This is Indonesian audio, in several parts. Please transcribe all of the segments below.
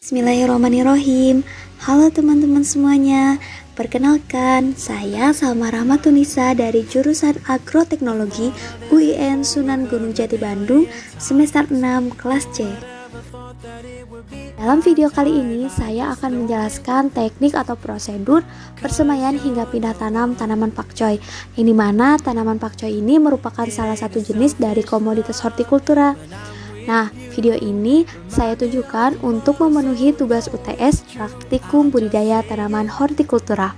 Bismillahirrahmanirrahim. Halo teman-teman semuanya. Perkenalkan, saya Salma Rahmatunisa dari jurusan Agroteknologi UIN Sunan Gunung Jati Bandung, semester 6 kelas C. Dalam video kali ini, saya akan menjelaskan teknik atau prosedur persemaian hingga pindah tanam tanaman pakcoy, yang dimana tanaman pakcoy ini merupakan salah satu jenis dari komoditas hortikultura. Nah, video ini saya tujukan untuk memenuhi tugas UTS Praktikum Budidaya Tanaman Hortikultura.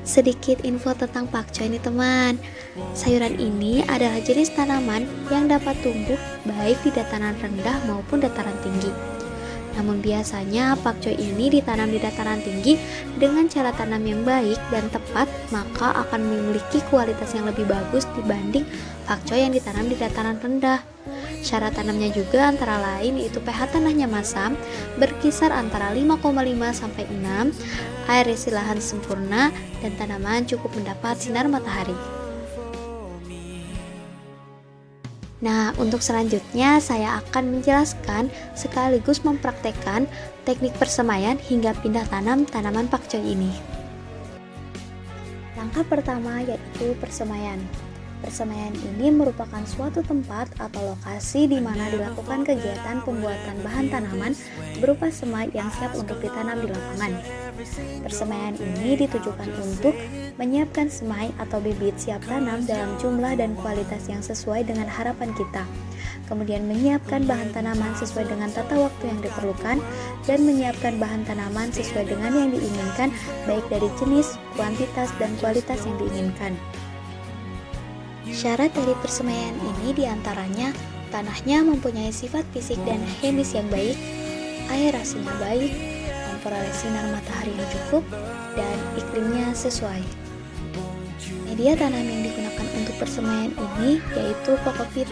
Sedikit info tentang pakcoy nih teman. Sayuran ini adalah jenis tanaman yang dapat tumbuh baik di dataran rendah maupun dataran tinggi. Namun biasanya pakcoy ini ditanam di dataran tinggi dengan cara tanam yang baik dan tepat, maka akan memiliki kualitas yang lebih bagus dibanding pakcoy yang ditanam di dataran rendah. Syarat tanamnya juga antara lain yaitu pH tanahnya masam berkisar antara 5,5 sampai 6, air isi lahan sempurna, dan tanaman cukup mendapat sinar matahari. Nah, untuk selanjutnya saya akan menjelaskan sekaligus mempraktekkan teknik persemaian hingga pindah tanam tanaman pakcoy ini. Langkah pertama yaitu persemaian. Persemaian ini merupakan suatu tempat atau lokasi di mana dilakukan kegiatan pembuatan bahan tanaman berupa semai yang siap untuk ditanam di lapangan. Persemaian ini ditujukan untuk menyiapkan semai atau bibit siap tanam dalam jumlah dan kualitas yang sesuai dengan harapan kita. Kemudian menyiapkan bahan tanaman sesuai dengan tata waktu yang diperlukan dan menyiapkan bahan tanaman sesuai dengan yang diinginkan, baik dari jenis, kuantitas, dan kualitas yang diinginkan. Syarat dari persemaian ini diantaranya tanahnya mempunyai sifat fisik dan chemis yang baik, air aslinya baik, memperoleh sinar matahari yang cukup, dan iklimnya sesuai. Media tanam yang digunakan untuk persemaian ini yaitu kokopit,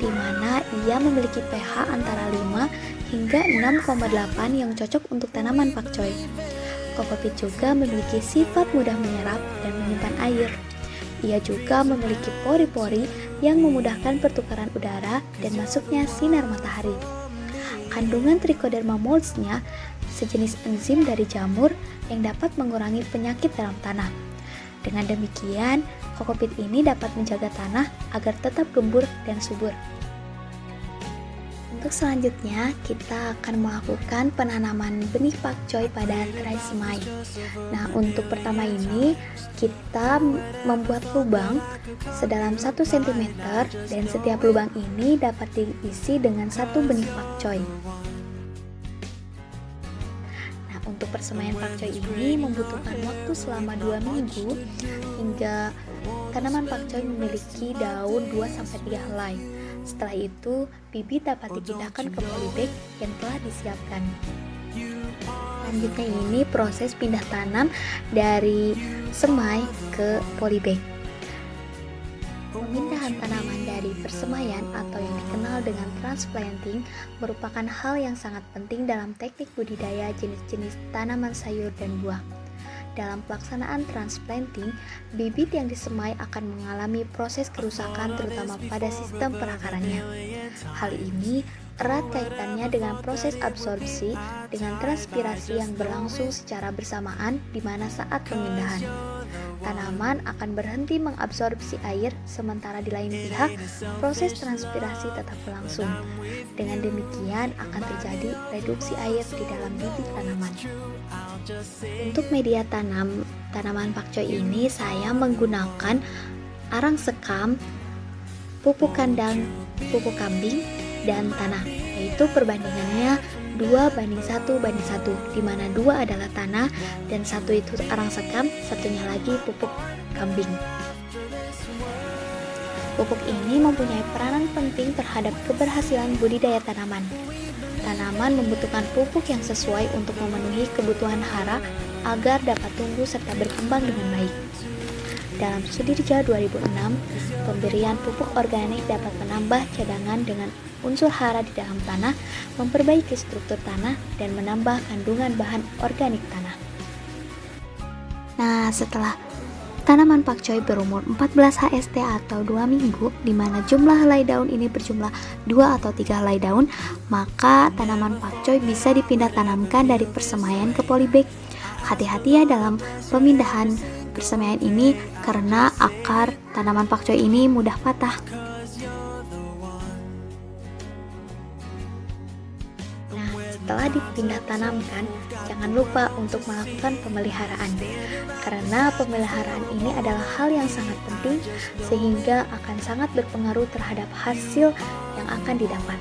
di mana ia memiliki pH antara 5 hingga 6,8 yang cocok untuk tanaman pakcoy. Kokopit juga memiliki sifat mudah menyerap dan menyimpan air. Ia juga memiliki pori-pori yang memudahkan pertukaran udara dan masuknya sinar matahari. Kandungan Trichoderma molds-nya sejenis enzim dari jamur yang dapat mengurangi penyakit dalam tanah. Dengan demikian, kokopit ini dapat menjaga tanah agar tetap gembur dan subur. Untuk selanjutnya, kita akan melakukan penanaman benih pakcoy pada tray semai. Nah, untuk pertama ini, kita membuat lubang sedalam 1 cm dan setiap lubang ini dapat diisi dengan 1 benih pakcoy. Nah, untuk persemaian pakcoy ini membutuhkan waktu selama 2 minggu hingga tanaman pakcoy memiliki daun 2-3 helai. Setelah itu, bibit dapat dipindahkan ke polybag yang telah disiapkan. Selanjutnya ini proses pindah tanam dari semai ke polybag. Pemindahan tanaman dari persemaian atau yang dikenal dengan transplanting merupakan hal yang sangat penting dalam teknik budidaya jenis-jenis tanaman sayur dan buah. Dalam pelaksanaan transplanting, bibit yang disemai akan mengalami proses kerusakan terutama pada sistem perakarannya. Hal ini erat kaitannya dengan proses absorpsi dengan transpirasi yang berlangsung secara bersamaan di mana saat pemindahan. Tanaman akan berhenti mengabsorpsi air, sementara di lain pihak proses transpirasi tetap berlangsung. Dengan demikian akan terjadi reduksi air di dalam bibit tanaman. Untuk media tanaman pakcoy ini saya menggunakan arang sekam, pupuk kandang, pupuk kambing, dan tanah, yaitu perbandingannya 2:1:1, di mana 2 adalah tanah dan 1 itu arang sekam, satunya lagi pupuk kambing. Pupuk ini mempunyai peranan penting terhadap keberhasilan budidaya tanaman. Tanaman membutuhkan pupuk yang sesuai untuk memenuhi kebutuhan hara agar dapat tumbuh serta berkembang dengan baik. Dalam studi Sudirja 2006, pemberian pupuk organik dapat menambah cadangan dengan unsur hara di dalam tanah, memperbaiki struktur tanah, dan menambah kandungan bahan organik tanah. Nah, setelah Tanaman pakcoy berumur 14 HST atau 2 minggu, di mana jumlah helai daun ini berjumlah 2 atau 3 helai daun, maka tanaman pakcoy bisa dipindah tanamkan dari persemaian ke polybag. Hati-hati ya dalam pemindahan persemaian ini karena akar tanaman pakcoy ini mudah patah. Setelah dipindah tanamkan, jangan lupa untuk melakukan pemeliharaan, karena pemeliharaan ini adalah hal yang sangat penting sehingga akan sangat berpengaruh terhadap hasil yang akan didapat.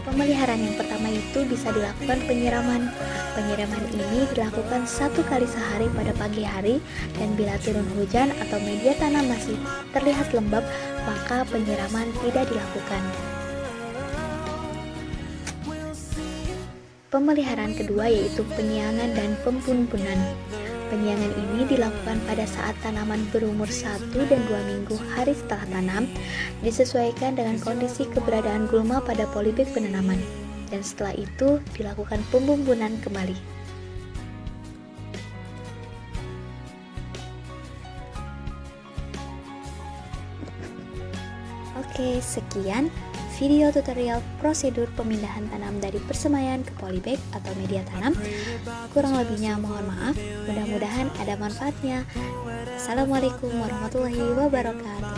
Pemeliharaan yang pertama itu bisa dilakukan penyiraman. Penyiraman ini dilakukan 1 kali sehari pada pagi hari, dan bila turun hujan atau media tanam masih terlihat lembab, maka penyiraman tidak dilakukan. Pemeliharaan kedua yaitu penyiangan dan pembunbunan. Penyiangan ini dilakukan pada saat tanaman berumur 1 dan 2 minggu hari setelah tanam, disesuaikan dengan kondisi keberadaan gulma pada polybag penanaman, dan setelah itu dilakukan pembumbunan kembali. Oke, sekian video tutorial prosedur pemindahan tanam dari persemaian ke polybag atau media tanam. Kurang lebihnya mohon maaf, mudah-mudahan ada manfaatnya. Assalamualaikum warahmatullahi wabarakatuh.